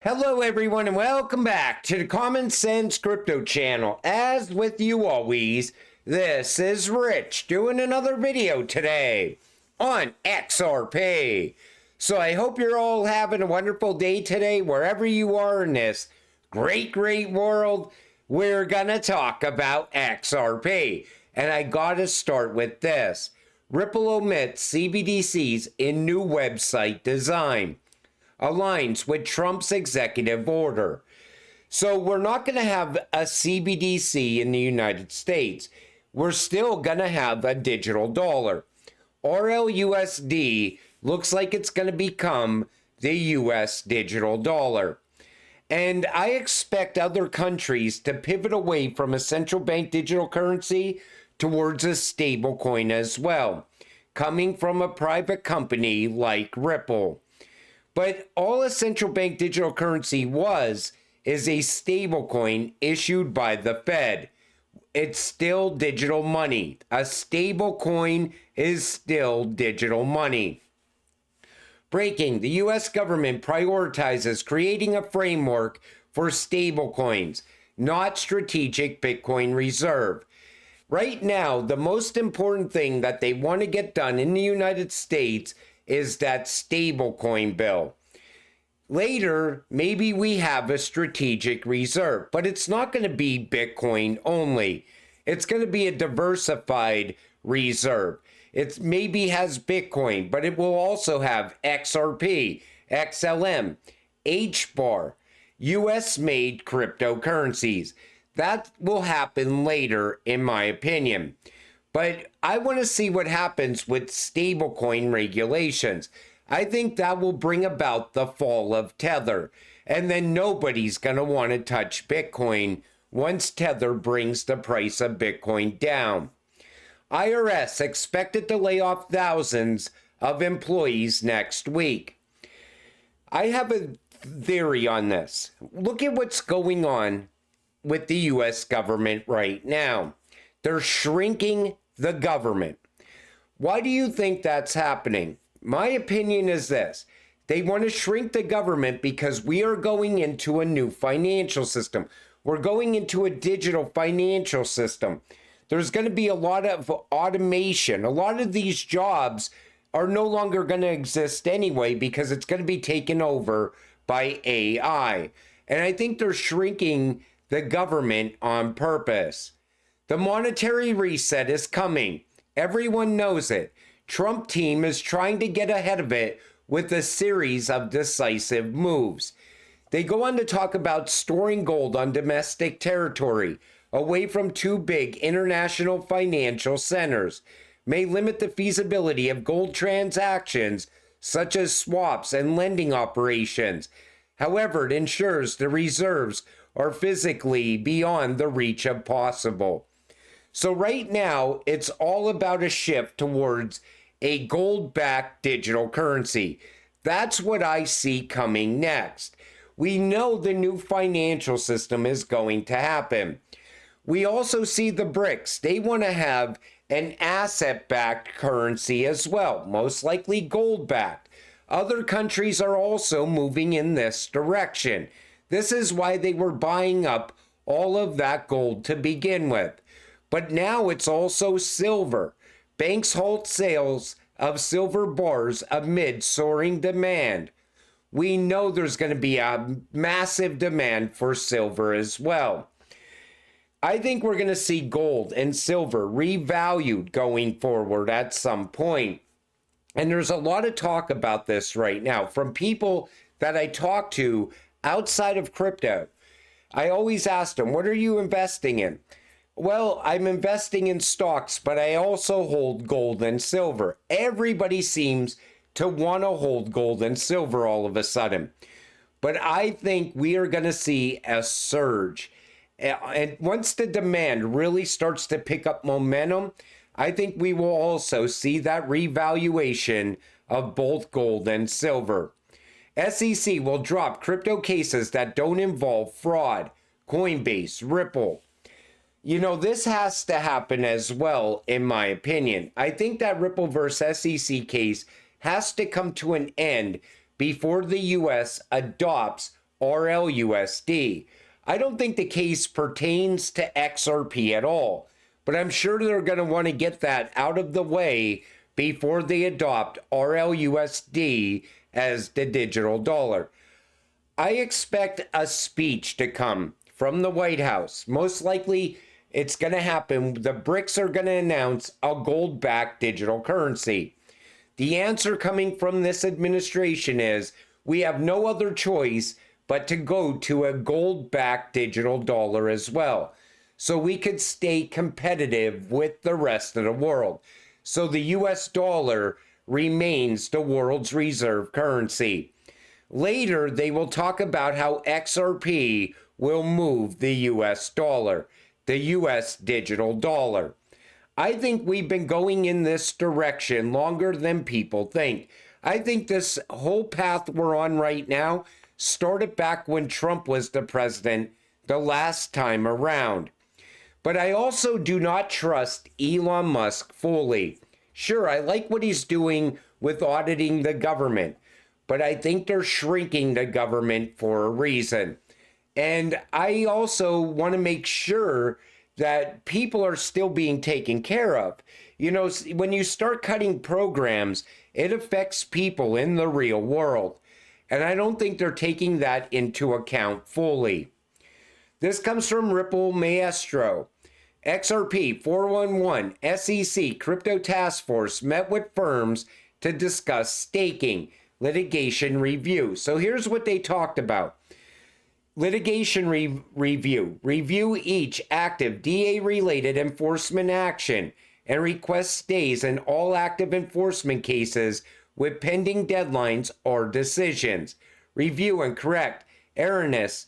Hello everyone and welcome back to the Common Sense Crypto channel. As with you always, this is Rich doing another video today on XRP. So I hope you're all having a wonderful day today wherever you are in this great world. We're gonna talk about XRP. And I gotta start with this. Ripple omits CBDCs in new website design. Aligns with Trump's executive order. So we're not going to have a CBDC in the United States. We're still going to have a digital dollar. RLUSD looks like it's going to become the US digital dollar. And I expect other countries to pivot away from a central bank digital currency towards a stable coin as well, coming from a private company like Ripple. But all a central bank digital currency is a stable coin issued by the Fed. It's still digital money. A stable coin is still digital money. Breaking, the US government prioritizes creating a framework for stable coins, not strategic Bitcoin reserve. Right now, the most important thing that they want to get done in the United States is that stablecoin bill. Later, maybe we have a strategic reserve, but it's not going to be Bitcoin only. It's going to be a diversified reserve. It maybe has Bitcoin, but it will also have XRP, XLM, HBAR, US-made cryptocurrencies. That will happen later, in my opinion. But I want to see what happens with stablecoin regulations. I think that will bring about the fall of Tether. And then nobody's going to want to touch Bitcoin once Tether brings the price of Bitcoin down. IRS expected to lay off thousands of employees next week. I have a theory on this. Look at what's going on with the US government right now. They're shrinking the government. Why do you think that's happening? My opinion is this. They want to shrink the government because we are going into a new financial system. We're going into a digital financial system. There's going to be a lot of automation. A lot of these jobs are no longer going to exist anyway because it's going to be taken over by AI. And I think they're shrinking the government on purpose. The monetary reset is coming. Everyone knows it. Trump team is trying to get ahead of it with a series of decisive moves. They go on to talk about storing gold on domestic territory, away from too big international financial centers, may limit the feasibility of gold transactions such as swaps and lending operations. However, it ensures the reserves are physically beyond the reach of possible. So right now, it's all about a shift towards a gold-backed digital currency. That's what I see coming next. We know the new financial system is going to happen. We also see the BRICS. They want to have an asset-backed currency as well, most likely gold-backed. Other countries are also moving in this direction. This is why they were buying up all of that gold to begin with. But now it's also silver. Banks halt sales of silver bars amid soaring demand. We know there's going to be a massive demand for silver as well. I think we're going to see gold and silver revalued going forward at some point. And there's a lot of talk about this right now from people that I talk to outside of crypto. I always ask them, what are you investing in? Well, I'm investing in stocks, but I also hold gold and silver. Everybody seems to want to hold gold and silver all of a sudden. But I think we are going to see a surge. And once the demand really starts to pick up momentum, I think we will also see that revaluation of both gold and silver. SEC will drop crypto cases that don't involve fraud. Coinbase, Ripple. You know, this has to happen as well, in my opinion. I think that Ripple versus SEC case has to come to an end before the US adopts RLUSD. I don't think the case pertains to XRP at all, but I'm sure they're going to want to get that out of the way before they adopt RLUSD as the digital dollar. I expect a speech to come from the White House. Most likely, it's going to happen. The BRICS are going to announce a gold-backed digital currency. The answer coming from this administration is we have no other choice but to go to a gold-backed digital dollar as well, so we could stay competitive with the rest of the world. So the US dollar remains the world's reserve currency. Later, they will talk about how XRP will move the US dollar, the US digital dollar. I think we've been going in this direction longer than people think. I think this whole path we're on right now started back when Trump was the president the last time around. But I also do not trust Elon Musk fully. Sure, I like what he's doing with auditing the government, but I think they're shrinking the government for a reason. And I also want to make sure that people are still being taken care of. You know, when you start cutting programs, it affects people in the real world. And I don't think they're taking that into account fully. This comes from Ripple Maestro. XRP 411 SEC Crypto Task Force met with firms to discuss staking litigation review. So here's what they talked about. Litigation review. Review each active DA-related enforcement action and request stays in all active enforcement cases with pending deadlines or decisions. Review and correct erroneous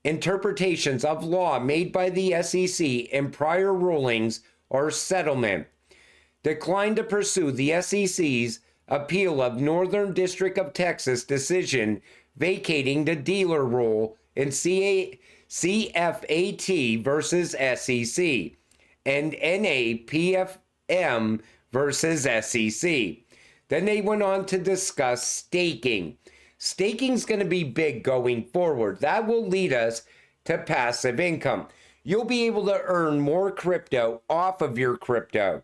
interpretations of law made by the SEC in prior rulings or settlement. Decline to pursue the SEC's appeal of Northern District of Texas decision vacating the dealer rule in CFAT versus SEC and NAPFM versus SEC. Then they went on to discuss staking. Staking's going to be big going forward. That will lead us to passive income. You'll be able to earn more crypto off of your crypto.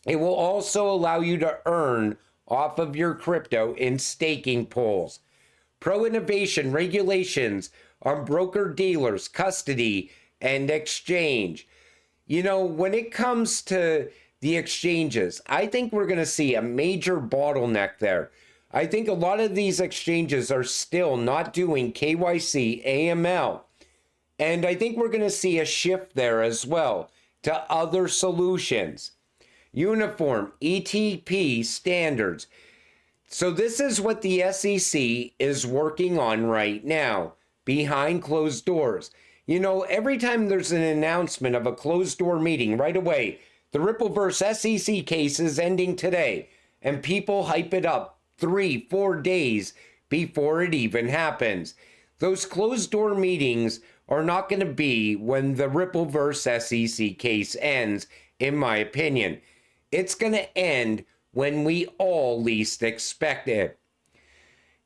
It will also allow you to earn off of your crypto in staking pools. Pro-innovation regulations on broker-dealers, custody, and exchange. You know, when it comes to the exchanges, I think we're going to see a major bottleneck there. I think a lot of these exchanges are still not doing KYC, AML. And I think we're going to see a shift there as well to other solutions. Uniform ETP standards. So this is what the SEC is working on right now, behind closed doors. You know, every time there's an announcement of a closed door meeting, right away, the Rippleverse SEC case is ending today, and people hype it up 3-4 days before it even happens. Those closed door meetings are not going to be when the Rippleverse SEC case ends, in my opinion. It's going to end when we all least expect it.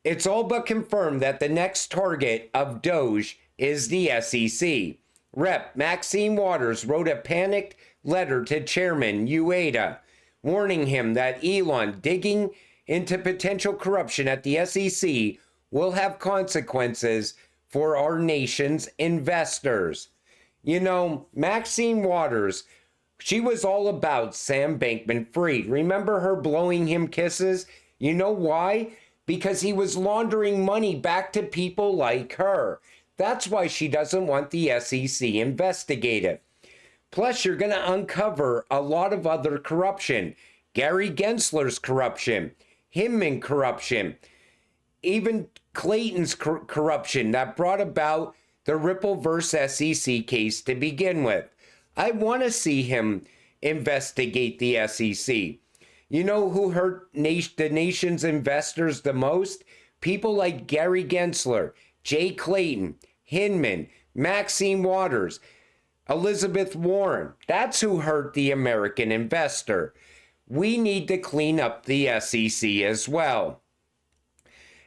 It's all but confirmed that the next target of Doge is the SEC. Rep. Maxine Waters wrote a panicked letter to Chairman Ueda, warning him that Elon digging into potential corruption at the SEC will have consequences for our nation's investors. You know, Maxine Waters, she was all about Sam Bankman-Fried. Remember her blowing him kisses? You know why? Because he was laundering money back to people like her. That's why she doesn't want the SEC investigated. Plus, you're going to uncover a lot of other corruption. Gary Gensler's corruption, Hinman corruption, even Clayton's corruption that brought about the Rippleverse SEC case to begin with. I want to see him investigate the SEC. You know who hurt the nation's investors the most? People like Gary Gensler, Jay Clayton, Hinman, Maxine Waters, Elizabeth Warren. That's who hurt the American investor. We need to clean up the SEC as well.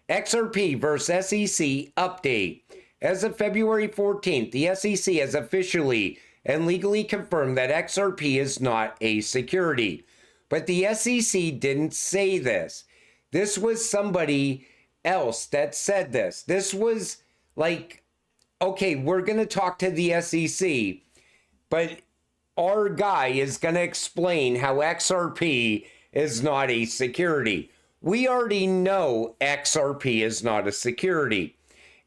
XRP versus SEC update. As of February 14th, the SEC has officially and legally confirmed that XRP is not a security. But the SEC didn't say this. This was somebody else that said this. This was like, okay, we're going to talk to the SEC, but our guy is going to explain how XRP is not a security. We already know XRP is not a security.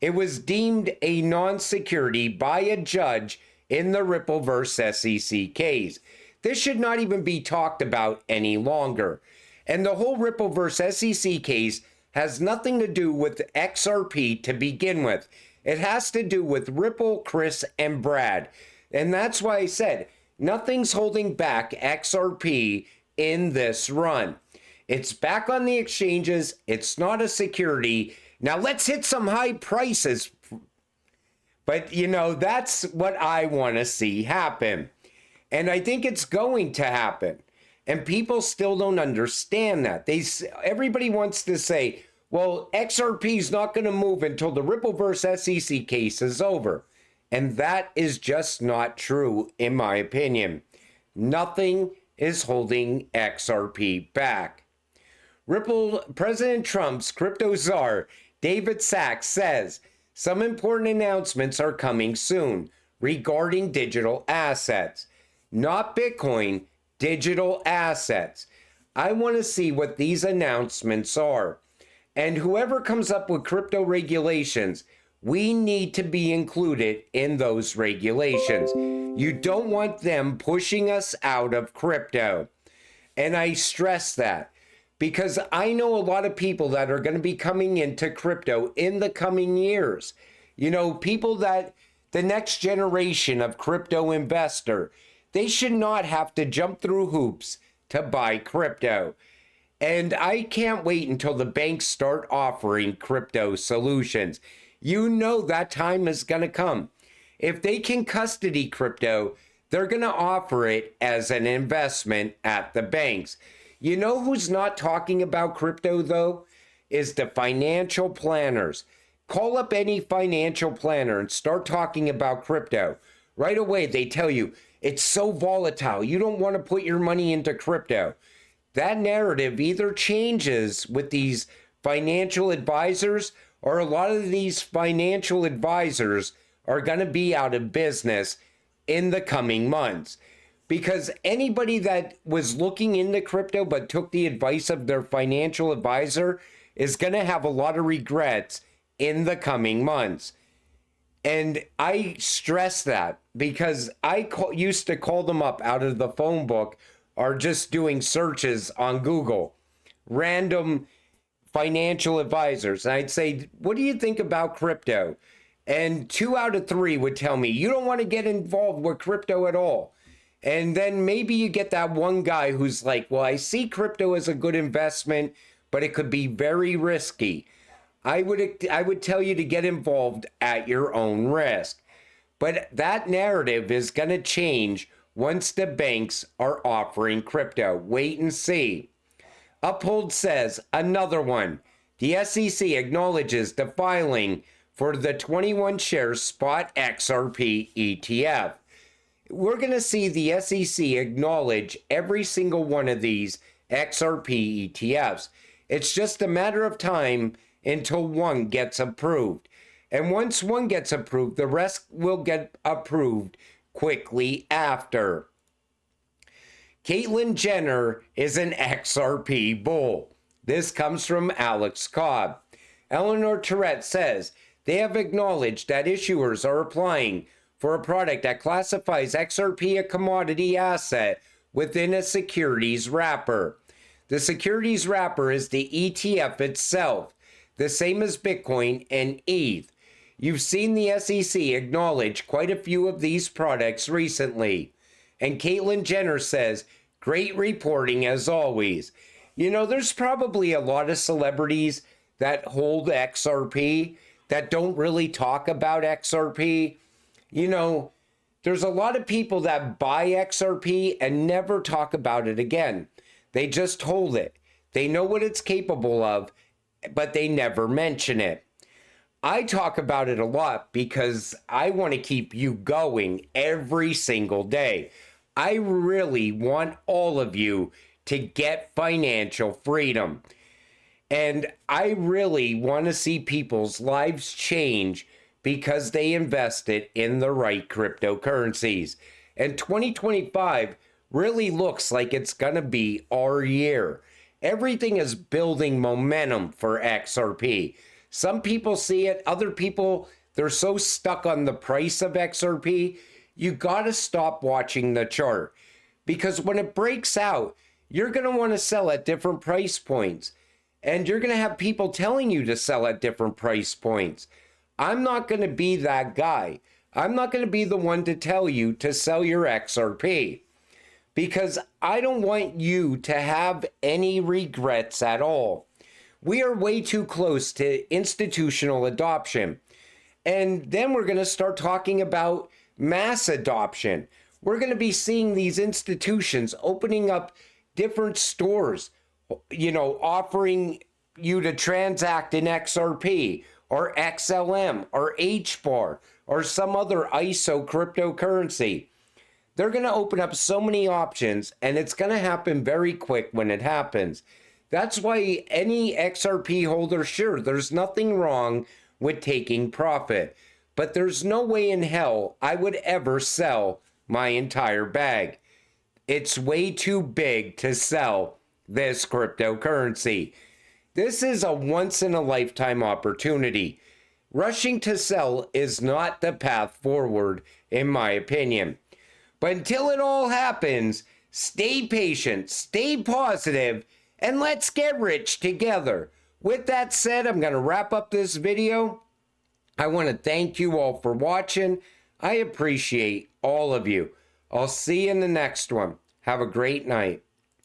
It was deemed a non-security by a judge in the Ripple versus SEC case. This should not even be talked about any longer. And the whole Ripple versus SEC case has nothing to do with XRP to begin with. It has to do with Ripple, Chris, and Brad. And that's why I said nothing's holding back XRP in this run. It's back on the exchanges. It's not a security. Now let's hit some high prices. But, you know, that's what I want to see happen. And I think it's going to happen. And people still don't understand that. Everybody wants to say, well, XRP is not going to move until the Ripple versus SEC case is over. And that is just not true, in my opinion. Nothing is holding XRP back. Ripple, President Trump's crypto czar, David Sachs, says some important announcements are coming soon regarding digital assets. Not Bitcoin, digital assets. I want to see what these announcements are. And whoever comes up with crypto regulations, we need to be included in those regulations. You don't want them pushing us out of crypto. And I stress that because I know a lot of people that are going to be coming into crypto in the coming years. You know, people that the next generation of crypto investor, they should not have to jump through hoops to buy crypto. And I can't wait until the banks start offering crypto solutions. You know that time is going to come. If they can custody crypto, they're going to offer it as an investment at the banks. You know who's not talking about crypto, though? Is the financial planners. Call up any financial planner and start talking about crypto. Right away, they tell you, it's so volatile. You don't want to put your money into crypto. That narrative either changes with these financial advisors, or a lot of these financial advisors are going to be out of business in the coming months. Because anybody that was looking into crypto but took the advice of their financial advisor is going to have a lot of regrets in the coming months. And I stress that because I used to call them up out of the phone book or just doing searches on Google, random financial advisors. And I'd say, what do you think about crypto? And 2 out of 3 would tell me, you don't want to get involved with crypto at all. And then maybe you get that one guy who's like, well, I see crypto as a good investment, but it could be very risky. I would tell you to get involved at your own risk. But that narrative is going to change once the banks are offering crypto. Wait and see. Uphold says, another one. The SEC acknowledges the filing for the 21 share spot XRP ETF. We're going to see the SEC acknowledge every single one of these XRP ETFs. It's just a matter of time until one gets approved. And once one gets approved, the rest will get approved quickly after. Caitlyn Jenner is an XRP bull. This comes from Alex Cobb. Eleanor Tourette says they have acknowledged that issuers are applying for a product that classifies XRP a commodity asset within a securities wrapper. The securities wrapper is the ETF itself, the same as Bitcoin and ETH. You've seen the SEC acknowledge quite a few of these products recently. And Caitlyn Jenner says, great reporting as always. You know, there's probably a lot of celebrities that hold XRP that don't really talk about XRP. You know, there's a lot of people that buy XRP and never talk about it again. They just hold it. They know what it's capable of, but they never mention it. I talk about it a lot because I want to keep you going every single day. I really want all of you to get financial freedom. And I really want to see people's lives change because they invested in the right cryptocurrencies. And 2025 really looks like it's going to be our year. Everything is building momentum for XRP. Some people see it, other people, they're so stuck on the price of XRP. You got to stop watching the chart because when it breaks out, you're going to want to sell at different price points. And you're going to have people telling you to sell at different price points. I'm not going to be that guy. I'm not going to be the one to tell you to sell your XRP because I don't want you to have any regrets at all. We are way too close to institutional adoption. And then we're going to start talking about mass adoption. We're going to be seeing these institutions opening up different stores, offering you to transact in XRP or XLM or HBAR or some other ISO cryptocurrency. They're going to open up so many options, and it's going to happen very quick when it happens. That's why any XRP holder, sure, there's nothing wrong with taking profit, but there's no way in hell I would ever sell my entire bag. It's way too big to sell this cryptocurrency. This is a once-in-a-lifetime opportunity. Rushing to sell is not the path forward, in my opinion. But until it all happens, stay patient, stay positive, and let's get rich together. With that said, I'm going to wrap up this video. I want to thank you all for watching. I appreciate all of you. I'll see you in the next one. Have a great night.